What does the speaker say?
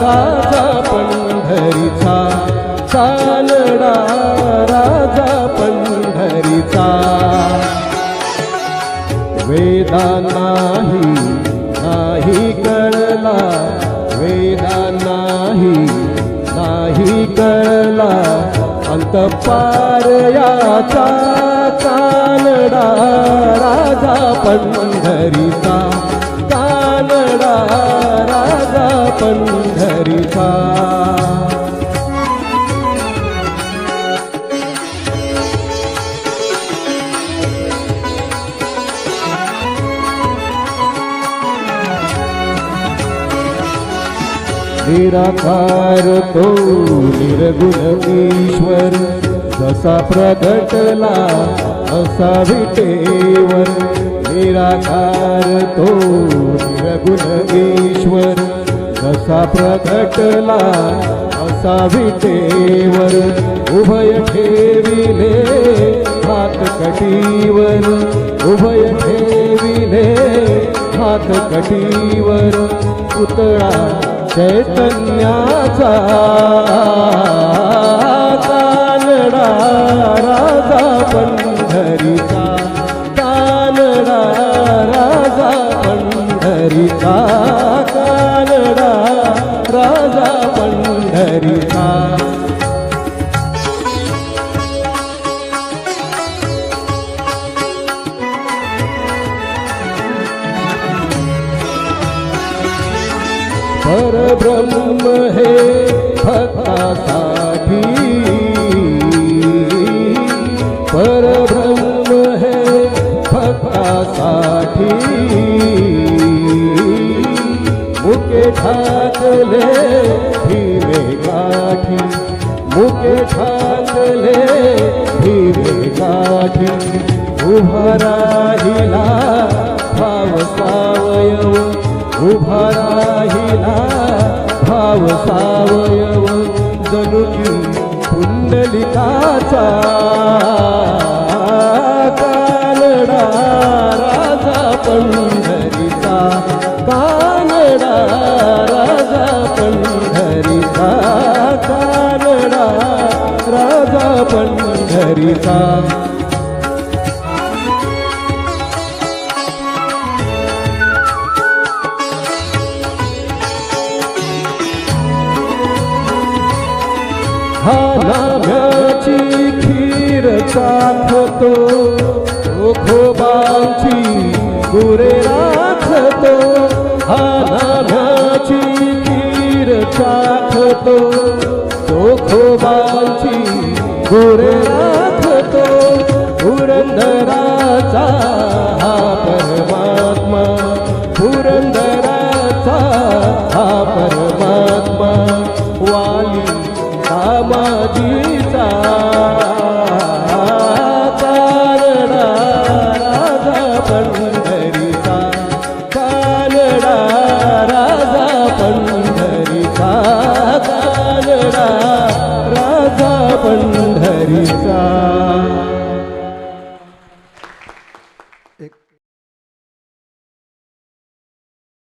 राजा पंढरीचा, कानडा राजा पंढरीचा. वेदा नाही कळला, वेदा नाही कळला अंतपार याचा, कानडा राजा पंढरीचा, कानडा राजा पंढरीचा. निराकार तो निर्गुण ईश्वर, जसा प्रगटला असा विटेवर. निराकार तो निर्गुण ईश्वर, जसा प्रगटला असा विटेवर. उभय ठेविले हात कटीवर, उभय ठेविले हात कटीवर. पुतळा चैतन्याचा, कानडा राजा पंढरीचा, कानडा राजा पंढरीचा, कानडा राजा पंढरीचा. परब्रह्म हे भक्तासाठी, परब्रह्म हे भक्तासाठी. मुके ठाकले हिरे गाठी, मुके ठाकले हिरे गाठी. उभा राहिला भाव सावयव, उभा राहिला भाव सावयव. जणू की पुंडलिकाचा, कानडा राजा पंढरीचा, कानडा राजा पंढरीचा, कानडा राजा पंढरीचा. हा नाम्याची खीर चाखतो, खोबांची गुरे राखतो. हा नाम्याची खीर चाखतो, खोबांची गुरे राखतो. पुरंदराचा हा परमात्मा, पुरंदराचा हा परमात्मा.